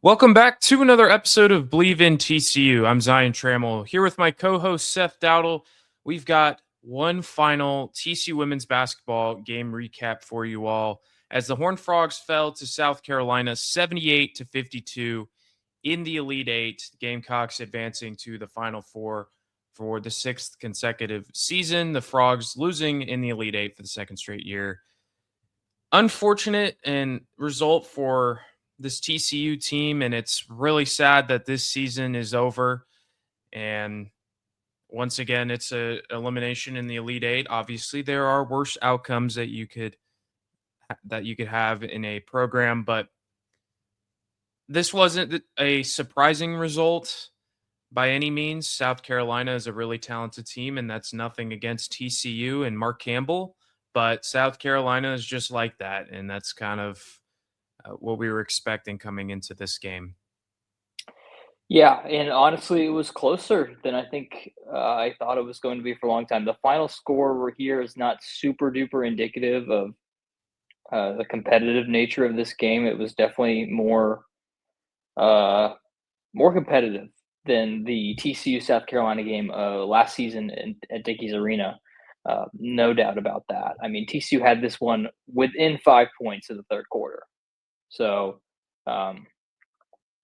Welcome back to another episode of Believe in TCU. I'm Zion Trammell here with my co-host Seth Dowdle. We've got one final TCU women's basketball game recap for you all as the Horned Frogs fell to South Carolina 78-52 in the Elite Eight. The Gamecocks advancing to the Final Four for the sixth consecutive season. The Frogs losing in the Elite Eight for the second straight year. Unfortunate and result for this TCU team, and it's really sad that this season is over. And once again, it's a elimination in the Elite Eight. Obviously, there are worse outcomes that you could have in a program, but this wasn't a surprising result by any means. South Carolina is a really talented team, and that's nothing against TCU and Mark Campbell, but South Carolina is just like that, and that's kind of what we were expecting coming into this game. Yeah, and honestly, it was closer than I think I thought it was going to be for a long time. The final score we're here is not super duper indicative of the competitive nature of this game. It was definitely uh, more competitive than the TCU South Carolina game last season at Dickies Arena. No doubt about that. I mean, TCU had this one within 5 points in the third quarter. So, um,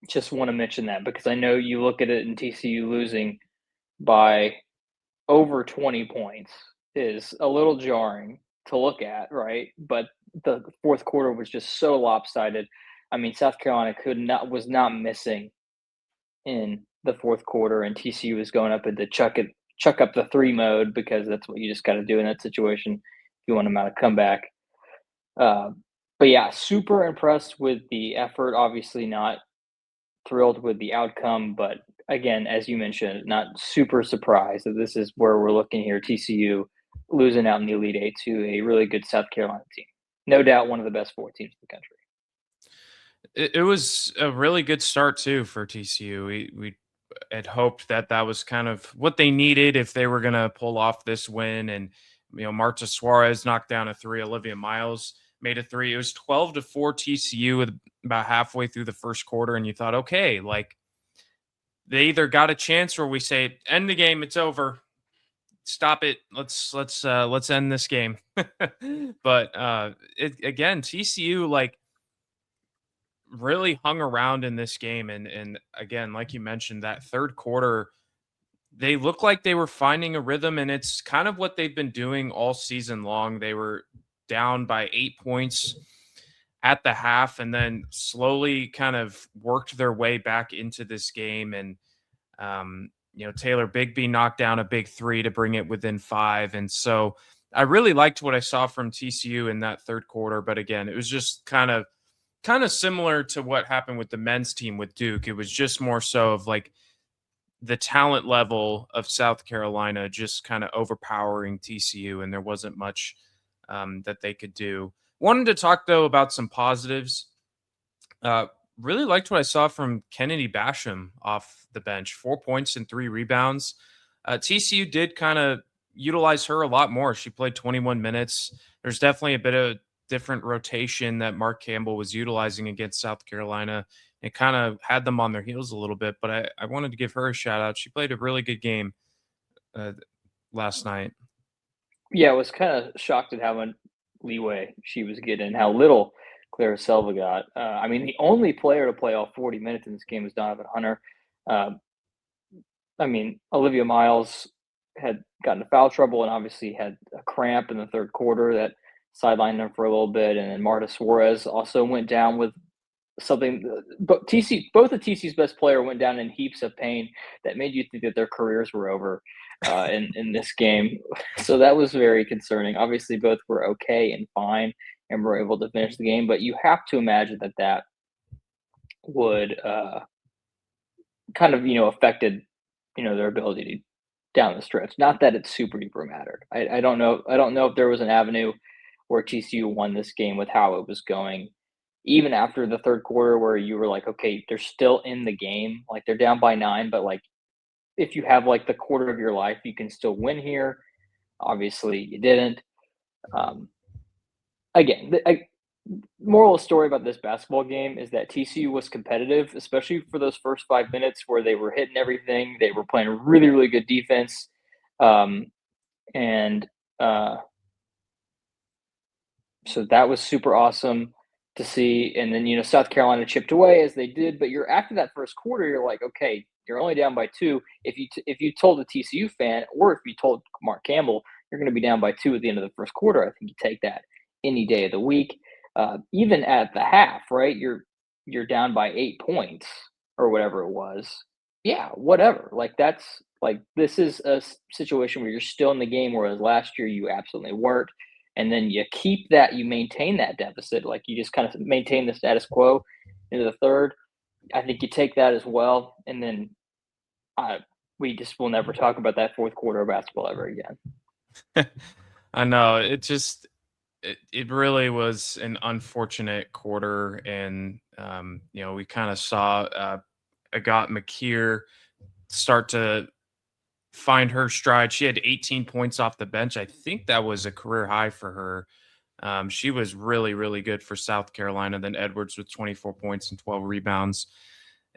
just want to mention that because I know you look at it and TCU losing by over 20 points is a little jarring to look at, right? But the fourth quarter was just so lopsided. I mean, South Carolina was not missing in the fourth quarter, and TCU was going up into chuck up the three mode because that's what you just got to do in that situation if you want them out of comeback. Uh, but yeah, super impressed with the effort. Obviously, not thrilled with the outcome, but again, as you mentioned, not super surprised that this is where we're looking here. TCU losing out in the Elite Eight to a really good South Carolina team. No doubt one of the best four teams in the country. It was a really good start too for TCU. We had hoped that that was kind of what they needed if they were going to pull off this win. And Marta Suarez knocked down a three. Olivia Miles made a three. It was 12-4 TCU with about halfway through the first quarter, and you thought, okay, like they either got a chance or we say end the game, it's over. Stop it. Let's end this game. But again, TCU like really hung around in this game, and again, like you mentioned, that third quarter they looked like they were finding a rhythm, and it's kind of what they've been doing all season long. They were down by 8 points at the half and then slowly kind of worked their way back into this game. And Taylor Bigby knocked down a big three to bring it within five. And so I really liked what I saw from TCU in that third quarter. But again, it was just kind of similar to what happened with the men's team with Duke. It was just more so of like the talent level of South Carolina just kind of overpowering TCU, and there wasn't much that they could do. Wanted to talk though about some positives. Uh, really liked what I saw from Kennedy Basham off the bench. 4 points and 3 rebounds. TCU did kind of utilize her a lot more. She played 21 minutes. There's definitely a bit of different rotation that Mark Campbell was utilizing against South Carolina. It kind of had them on their heels a little bit, but I wanted to give her a shout out. She played a really good game uh, last night. Yeah, I was kind of shocked at how much leeway she was getting, how little Clara Selva got. I mean, the only player to play all 40 minutes in this game was Donovan Hunter. Uh, I mean, Olivia Miles had gotten into foul trouble and obviously had a cramp in the third quarter that sidelined him for a little bit. And then Marta Suarez also went down with something. But both of TC's best player went down in heaps of pain that made you think that their careers were over in this game. So that was very concerning. Obviously, both were okay and fine and were able to finish the game. But you have to imagine that would kind of affected their ability down the stretch. Not that it super duper mattered. I don't know. I don't know if there was an avenue where TCU won this game with how it was going, even after the third quarter, where you were like, okay, they're still in the game. Like they're down by 9, but like if you have like the quarter of your life, you can still win here. Obviously, you didn't. Um, again, moral of the story about this basketball game is that TCU was competitive, especially for those first 5 minutes where they were hitting everything. They were playing really, really good defense. Um, and so that was super awesome to see. And then, South Carolina chipped away as they did. But you're after that first quarter, you're like, okay, you're only down by two. If you told a TCU fan, or if you told Mark Campbell, you're going to be down by two at the end of the first quarter, I think you take that any day of the week. Even at the half, right? You're down by 8 points or whatever it was. Yeah, whatever. This is a situation where you're still in the game, whereas last year you absolutely weren't, and then you maintain that deficit, like you just kind of maintain the status quo into the third. I think you take that as well, and then we just will never talk about that fourth quarter of basketball ever again. I know it really was an unfortunate quarter, and we kind of saw Agat McKeer start to find her stride. She had 18 points off the bench. I think that was a career high for her. She was really, really good for South Carolina. Then Edwards with 24 points and 12 rebounds.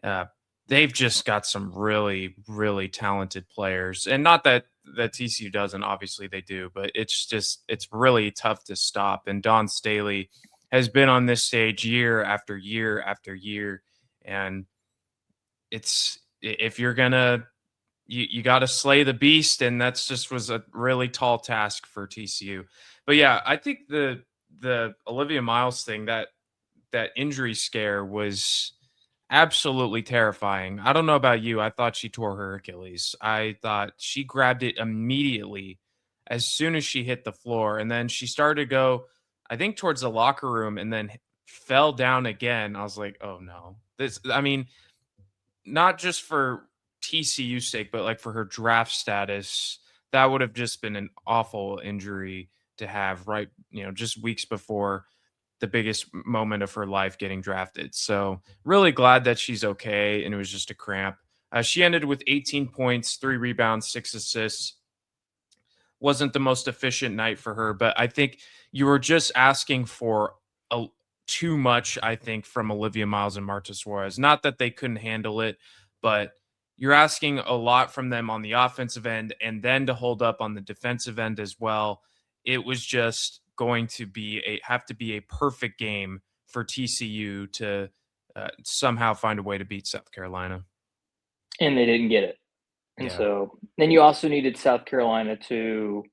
Uh, they've just got some really, really talented players, and not that TCU doesn't. Obviously, they do, but it's really tough to stop. And Dawn Staley has been on this stage year after year after year, and it's if you're gonna you got to slay the beast, and that's just was a really tall task for TCU. But yeah, I think the Olivia Miles thing, that injury scare was absolutely terrifying. I don't know about you. I thought she tore her Achilles. I thought she grabbed it immediately as soon as she hit the floor, and then she started to go, I think, towards the locker room, and then fell down again. I was like, oh no. I mean, not just for TCU's sake, but like for her draft status, that would have just been an awful injury to have, right? Just weeks before the biggest moment of her life, getting drafted. So really glad that she's okay, and it was just a cramp. She ended with 18 points, 3 rebounds, 6 assists. Wasn't the most efficient night for her, but I think you were just asking for a, too much, I think, from Olivia Miles and Marta Suarez. Not that they couldn't handle it, but you're asking a lot from them on the offensive end, and then to hold up on the defensive end as well. It was just going to have to be a perfect game for TCU to somehow find a way to beat South Carolina. And they didn't get it. And Yeah. so then you also needed South Carolina to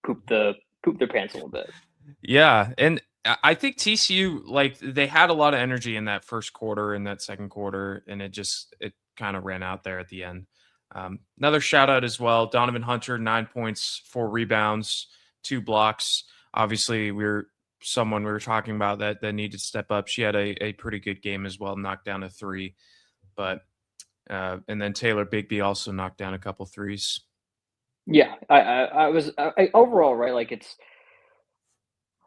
poop the poop their pants a little bit. Yeah, and I think TCU, like, they had a lot of energy in that first quarter and that second quarter, and it kind of ran out there at the end. Another shout out as well, Donovan Hunter, 9 points, 4 rebounds, 2 blocks. Obviously, someone we were talking about that needed to step up. She had a pretty good game as well, knocked down a three, but and then Taylor Bigby also knocked down a couple threes. Yeah, I was overall, right. Like, it's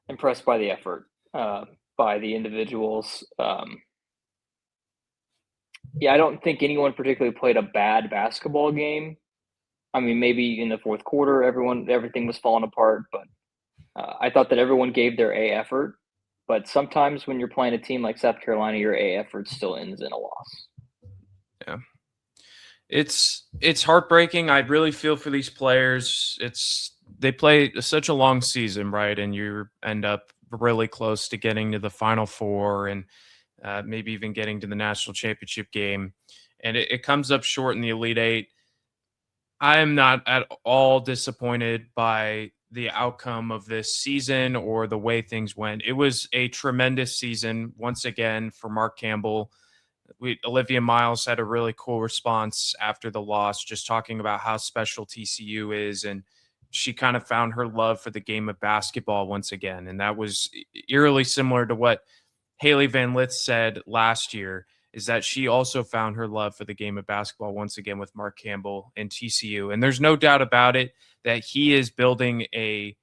impressed by the effort by the individuals. Yeah, I don't think anyone particularly played a bad basketball game. I mean, maybe in the fourth quarter, everything was falling apart, but I thought that everyone gave their A effort. But sometimes when you're playing a team like South Carolina, your A effort still ends in a loss. Yeah. It's heartbreaking. I really feel for these players. They play such a long season, right? And you end up really close to getting to the Final Four, and maybe even getting to the national championship game, and it comes up short in the Elite Eight. I am not at all disappointed by the outcome of this season or the way things went. It was a tremendous season once again for Mark Campbell. Olivia Miles had a really cool response after the loss, just talking about how special TCU is, and she kind of found her love for the game of basketball once again, and that was eerily similar to what Haley Van Lith said last year. Is that she also found her love for the game of basketball once again with Mark Campbell and TCU, and there's no doubt about it that he is building a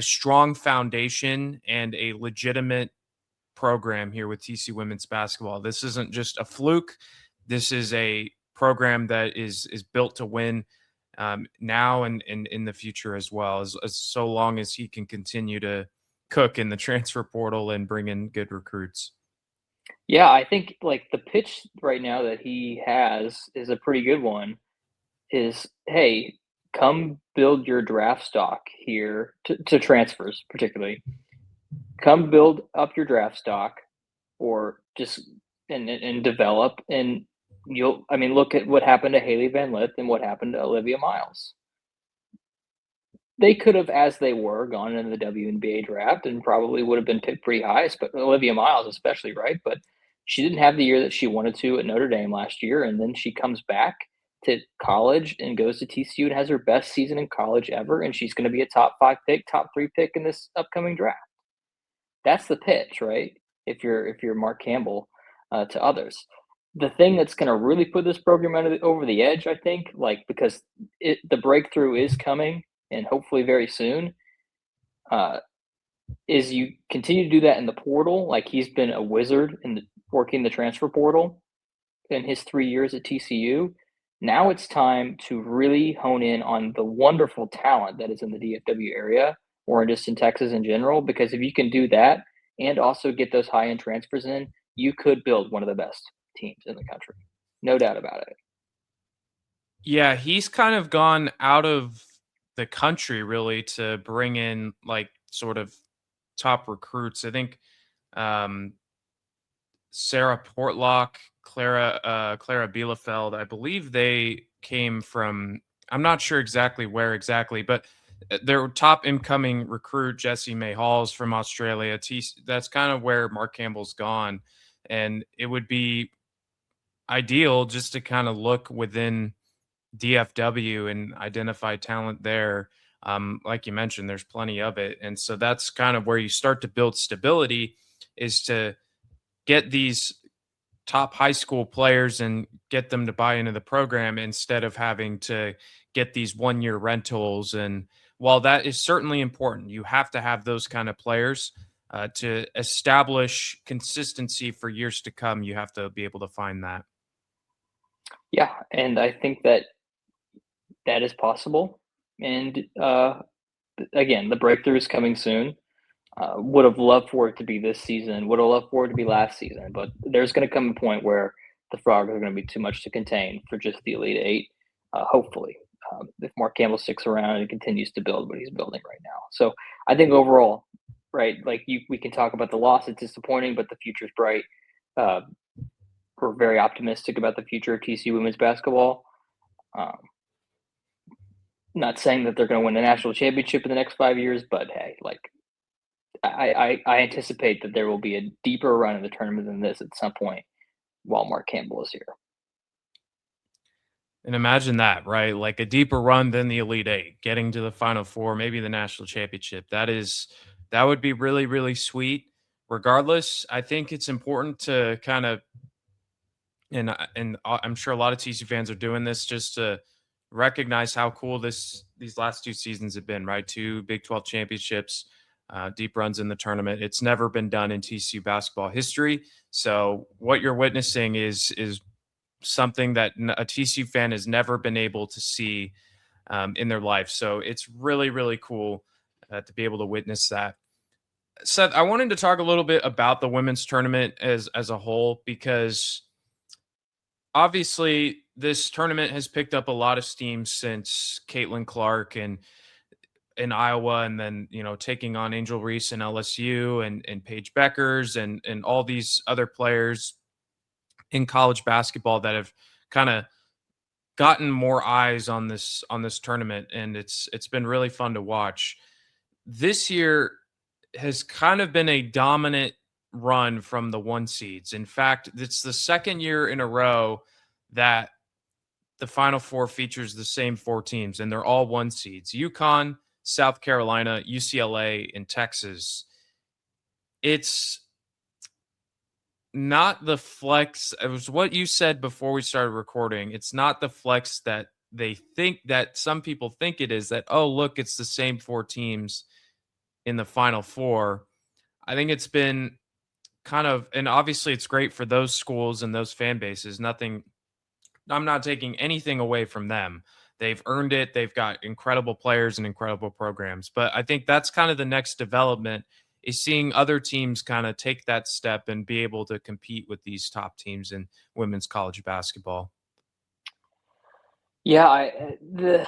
strong foundation and a legitimate program here with TC women's basketball. This isn't just a fluke. This is a program that is built to win now and in the future as well. As so long as he can continue to cook in the transfer portal and bring in good recruits. Yeah, I think like the pitch right now that he has is a pretty good one. Is, hey, come build your draft stock here to transfers, particularly. Come build up your draft stock, or just and develop, and you'll. I mean, look at what happened to Haley Van Lith and what happened to Olivia Miles. They could have, as they were, gone into the WNBA draft and probably would have been picked pretty high, but Olivia Miles especially, right? But she didn't have the year that she wanted to at Notre Dame last year, and then she comes back to college and goes to TCU and has her best season in college ever, and she's going to be a top 5 pick, top 3 pick in this upcoming draft. That's the pitch, right? If you're Mark Campbell to others. The thing that's going to really put this program over the edge, I think, like because the breakthrough is coming and hopefully very soon, uh, is you continue to do that in the portal. Like he's been a wizard in working the transfer portal in his 3 years at TCU. Now it's time to really hone in on the wonderful talent that is in the DFW area or just in Texas in general. Because if you can do that and also get those high end transfers in, you could build one of the best teams in the country. No doubt about it. Yeah, he's kind of gone out of the country really to bring in like sort of top recruits. I think um, Sarah Portlock, Clara Bielefeld, I believe they came from. I'm not sure exactly where exactly, but their top incoming recruit Jesse May Halls from Australia. That's kind of where Mark Campbell's gone, and it would be ideal just to kind of look within DFW and identify talent there. Like you mentioned, there's plenty of it. And so that's kind of where you start to build stability is to get these top high school players and get them to buy into the program instead of having to get these 1 year rentals. And while that is certainly important, you have to have those kind of players to establish consistency for years to come. You have to be able to find that. Yeah, and I think that that is possible. And again, the breakthrough is coming soon. Would have loved for it to be this season. Would have loved for it to be last season. But there's going to come a point where the Frogs are going to be too much to contain for just the Elite Eight. Hopefully, if Mark Campbell sticks around and continues to build what he's building right now. So I think overall, right, like we can talk about the loss. It's disappointing, but the future's bright. Uh, we're very optimistic about the future of TCU women's basketball. Um, not saying that they're going to win a national championship in the next 5 years, but hey, like I anticipate that there will be a deeper run in the tournament than this at some point while Mark Campbell is here. And imagine that, right? Like a deeper run than the Elite Eight, getting to the Final Four, maybe the national championship. That would be really, really sweet. Regardless, I think it's important to kind of and I'm sure a lot of TCU fans are doing this just to recognize how cool these last 2 seasons have been, right? 2 Big 12 championships, deep runs in the tournament. It's never been done in TCU basketball history. So what you're witnessing is something that a TCU fan has never been able to see in their life. So it's really, really cool to be able to witness that. Seth, I wanted to talk a little bit about the women's tournament as a whole because obviously this tournament has picked up a lot of steam since Caitlin Clark and in Iowa, and then taking on Angel Reese and LSU and Paige Beckers and all these other players in college basketball that have kind of gotten more eyes on this tournament, and it's been really fun to watch. This year has kind of been a dominant run from the one seeds. In fact, it's the second year in a row that the Final Four features the same 4 teams, and they're all one seeds: UConn, South Carolina, UCLA, and Texas. It's not the flex. It was what you said before we started recording. It's not the flex that they think that some people think it is, that, oh, look, it's the same 4 teams in the Final Four. I think it's been kind of, and obviously it's great for those schools and those fan bases. I'm not taking anything away from them. They've earned it. They've got incredible players and incredible programs. But I think that's kind of the next development is seeing other teams kind of take that step and be able to compete with these top teams in women's college basketball. Yeah, I'm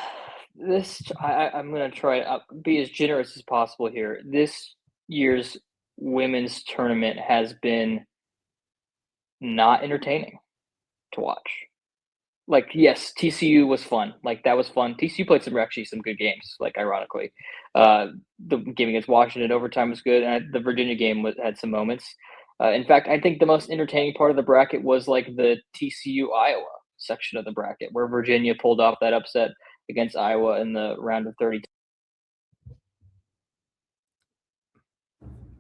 gonna try be as generous as possible here. This year's women's tournament has been not entertaining to watch. Like, yes, TCU was fun. Like, that was fun. TCU played actually some good games. Like, ironically, the game against Washington in overtime was good, and the Virginia game had some moments. In fact, I think the most entertaining part of the bracket was like the TCU Iowa section of the bracket, where Virginia pulled off that upset against Iowa in the round of 32.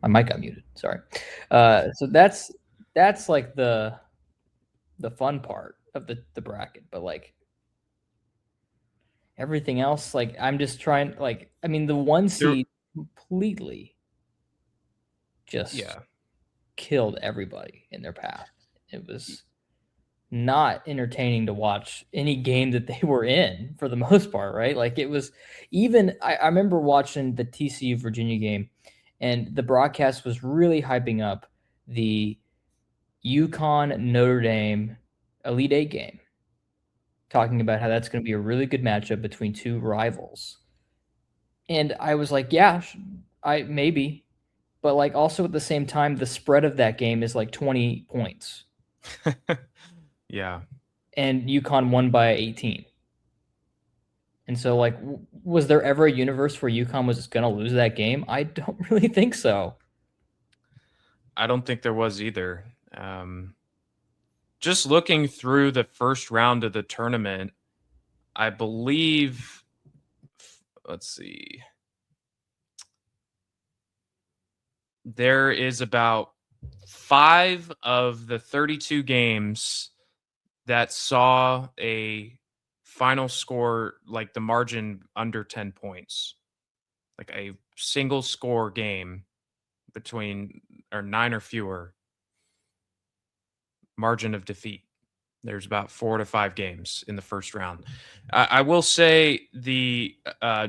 My mic got muted. Sorry. So that's like the fun part of the bracket, but like everything else, like I'm just trying. Like, I mean, the one There, seed completely just yeah. killed everybody in their path. It was not entertaining to watch any game that they were in for the most part, right? Like it was even I remember watching the TCU Virginia game and the broadcast was really hyping up the UConn Notre Dame Elite Eight game, talking about how that's going to be a really good matchup between two rivals. And I was like, yeah, I maybe, but like also at the same time, the spread of that game is like 20 points, Yeah. and UConn won by 18. And so, like, was there ever a universe where UConn was going to lose that game? I don't really think so. I don't think there was either. Just looking through the first round of the tournament, I believe, let's see, there is about 5 of the 32 games that saw a final score like the margin under 10 points, like a single score game between or 9 or fewer margin of defeat. There's about 4 to 5 games in the first round. I will say the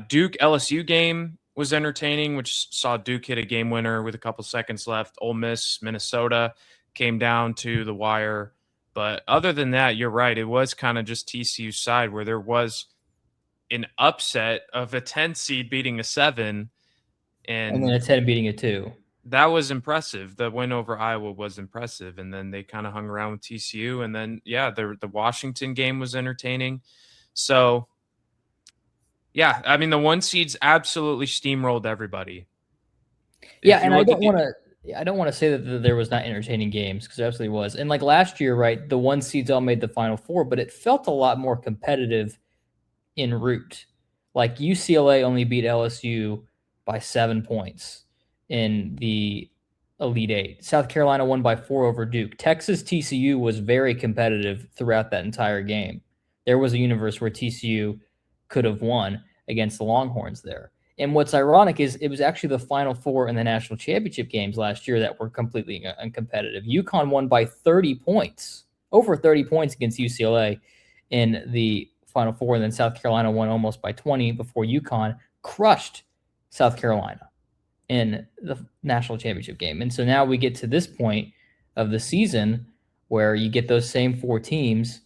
Duke LSU game was entertaining, which saw Duke hit a game winner with a couple seconds left. Ole Miss, Minnesota came down to the wire. But other than that, you're right. It was kind of just TCU's side where there was an upset of a 10 seed beating a 7. And then And a 10 beating a 2. that was impressive. The win over Iowa was impressive, and then they kind of hung around with TCU, and then yeah, the Washington game was entertaining. So yeah, I mean the one seeds absolutely steamrolled everybody. Yeah, If you and I look at don't the want to. I don't want to say that there was not entertaining games because absolutely was. And like last year, right, the one seeds all made the Final Four, but it felt a lot more competitive en route. Like UCLA only beat LSU by 7 points in the Elite Eight. South Carolina won by 4 over Duke. Texas TCU was very competitive throughout that entire game. There was a universe where TCU could have won against the Longhorns there. And what's ironic is it was actually the Final Four in the national championship games last year that were completely uncompetitive. UConn won by 30 points, over 30 points against UCLA in the Final Four, and then South Carolina won almost by 20 before UConn crushed South Carolina in the national championship game. And so now we get to this point of the season where you get those same 4 teams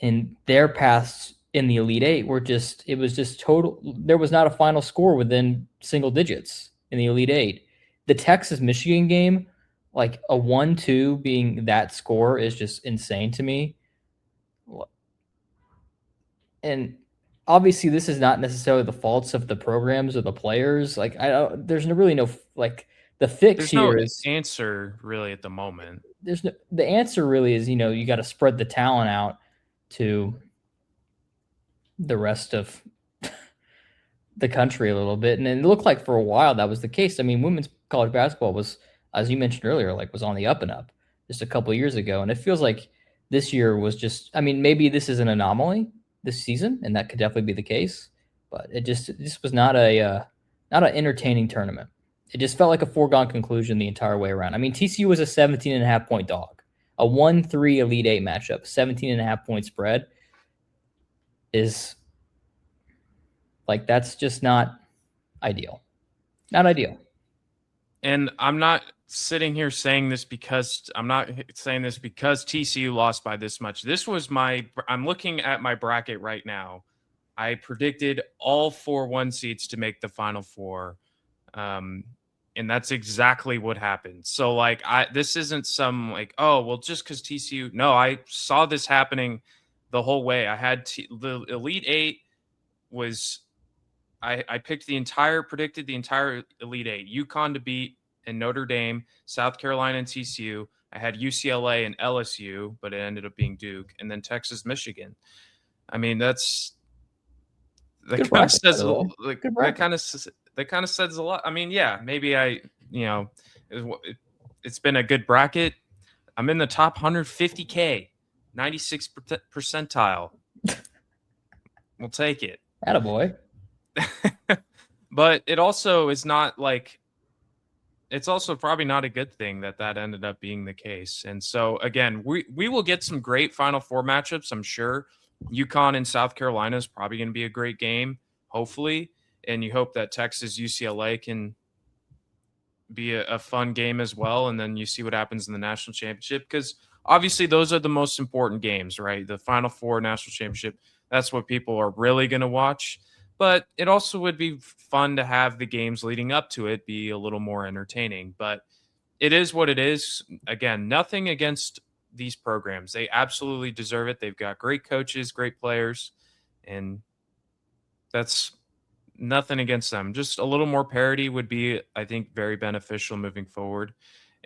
and their paths in the Elite Eight were just, it was just total. There was not a final score within single digits in the Elite Eight. The Texas Michigan game, like a 1-2 being that score is just insane to me. And obviously this is not necessarily the faults of the programs or the players. Like there's really no like the fix there's no here is answer really at the moment. there's no, the answer really is you got to spread the talent out to the rest of the country a little bit, and it looked like for a while that was the case. I mean, women's college basketball was, as you mentioned earlier, like was on the up and up just a couple of years ago, and it feels like this year was just. I mean, maybe this is an anomaly this season, and that could definitely be the case, but this was not an entertaining tournament. It just felt like a foregone conclusion the entire way around. I mean, TCU was a 17.5 point dog, a 1-3 Elite Eight matchup, 17.5 point spread is like that's just not ideal. Not ideal. And I'm not sitting here saying this because I'm not saying this because TCU lost by this much. This was I'm looking at my bracket right now. I predicted all 4 1 seeds to make the Final Four. Um, and that's exactly what happened. So like this isn't some like, oh, well, just because TCU. No, I saw this happening the whole way. I had the Elite Eight was I predicted the entire Elite Eight: UConn to beat and Notre Dame, South Carolina and TCU. I had UCLA and LSU, but it ended up being Duke, and then Texas, Michigan. I mean, that Good kind of bracket, by says the way. like Good bracket. that kind of says a lot. I mean, yeah, maybe it's been a good bracket. I'm in the top 150K, 96 percentile. We'll take it. Attaboy. But it also is not like it's also probably not a good thing that ended up being the case. And so again, we will get some great Final Four matchups, I'm sure. UConn and South Carolina is probably going to be a great game, hopefully. And you hope that Texas UCLA can be a fun game as well. And then you see what happens in the national championship, because obviously those are the most important games, right? The Final Four, national championship, that's what people are really going to watch. But it also would be fun to have the games leading up to it be a little more entertaining. But it is what it is. Again, nothing against these programs. They absolutely deserve it. They've got great coaches, great players, and that's nothing against them. Just a little more parity would be, I think, very beneficial moving forward.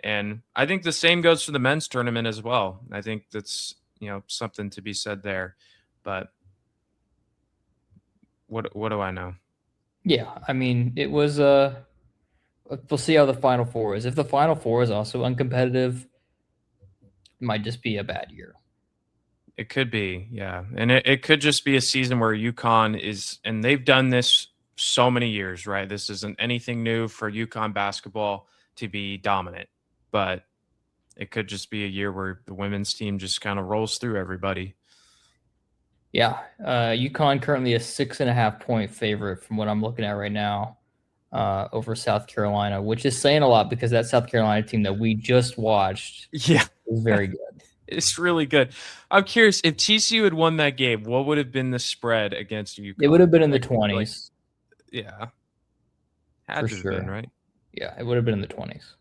And I think the same goes for the men's tournament as well. I think that's, something to be said there. But what do I know? Yeah, I mean, it was we'll see how the Final Four is. If the Final Four is also uncompetitive, it might just be a bad year. It could be, yeah. And it could just be a season where UConn is, and they've done this so many years, right? This isn't anything new for UConn basketball to be dominant, but it could just be a year where the women's team just kind of rolls through everybody. Yeah, UConn currently a 6.5 point favorite from what I'm looking at right now over South Carolina, which is saying a lot because that South Carolina team that we just watched Yeah, is very good. it's really good. I'm curious if TCU had won that game, what would have been the spread against UConn? It would have been in the Like, 20s yeah, for had to have been, sure. right? Yeah, it would have been in the 20s.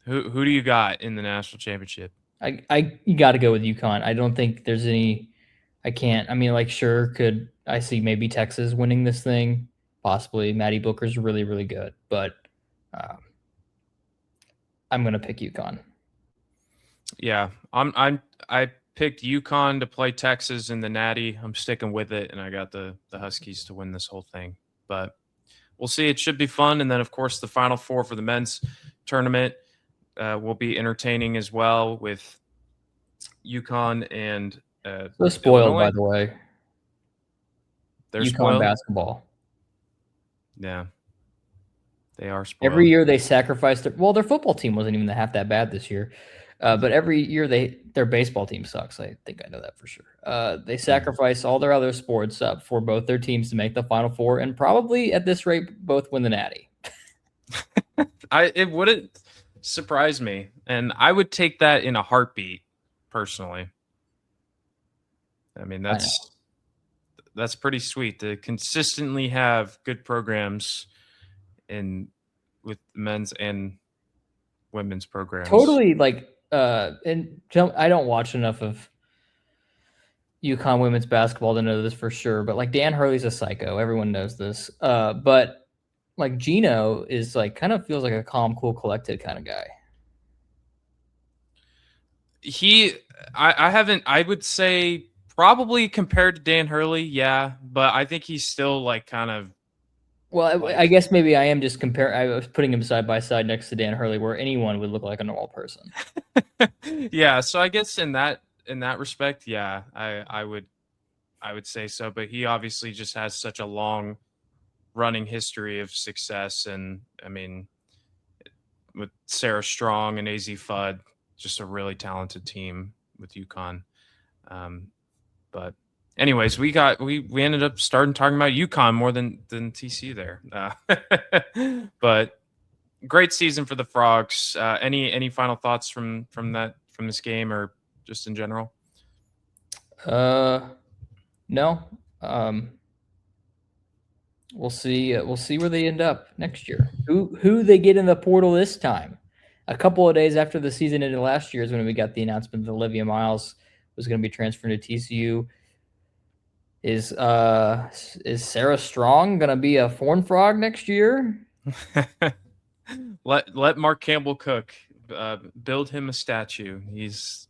Who do you got in the national championship? You got to go with UConn. I don't think there's any. I can't. I mean, like, sure, could I see maybe Texas winning this thing? Possibly. Maddie Booker's really, really good, but I'm gonna pick UConn. Yeah, I picked UConn to play Texas in the Natty. I'm sticking with it, and I got the Huskies to win this whole thing. But we'll see. It should be fun, and then of course the Final Four for the men's tournament will be entertaining as well, with UConn and So spoiled, by Illinois. the way. They're UConn spoiled. basketball. Yeah, they are Every spoiled. year they sacrifice their football team wasn't even half that bad this year. But every year their baseball team sucks. I think I know that for sure. They sacrifice all their other sports up for both their teams to make the Final Four, and probably at this rate both win the Natty. It wouldn't surprise me, and I would take that in a heartbeat, personally. I mean, that's pretty sweet to consistently have good programs in with men's and women's programs. Totally, like, and I don't watch enough of UConn women's basketball to know this for sure, but like Dan Hurley's a psycho. Everyone knows this. But like Gino is like kind of feels like a calm, cool, collected kind of guy. He, I haven't. I would say probably compared to Dan Hurley, yeah, but I think he's still like kind of Well, I like guess maybe I am just comparing. I was putting him side by side next to Dan Hurley, where anyone would look like a normal person. yeah. So I guess in that respect, yeah, I would say so. But he obviously just has such a long running history of success, and I mean, with Sarah Strong and Az Fudd, just a really talented team with UConn. Um, but anyways, we ended up starting talking about UConn more than TCU there. But great season for the Frogs. Any final thoughts from this game or just in general? No. Um, we'll see. We'll see where they end up next year. Who they get in the portal this time? A couple of days after the season ended last year is when we got the announcement that Olivia Miles was going to be transferred to TCU. Is Sarah Strong going to be a Horn Frog next year? Let Mark Campbell cook. Build him a statue. He's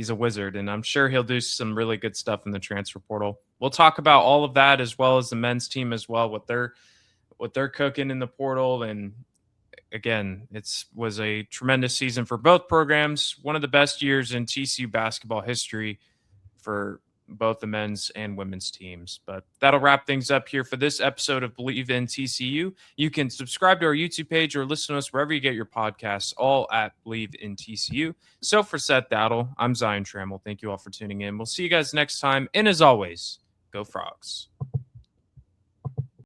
a wizard, and I'm sure he'll do some really good stuff in the transfer portal. We'll talk about all of that as well as the men's team as well, what they're cooking in the portal. And again, it's was a tremendous season for both programs. One of the best years in TCU basketball history for both the men's and women's teams. But that'll wrap things up here for this episode of Believe in TCU. You can subscribe to our YouTube page or listen to us wherever you get your podcasts, all at Believe in TCU. So for Seth Dowdle, I'm Zion Trammell. Thank you all for tuning in. We'll see you guys next time. And as always, go Frogs.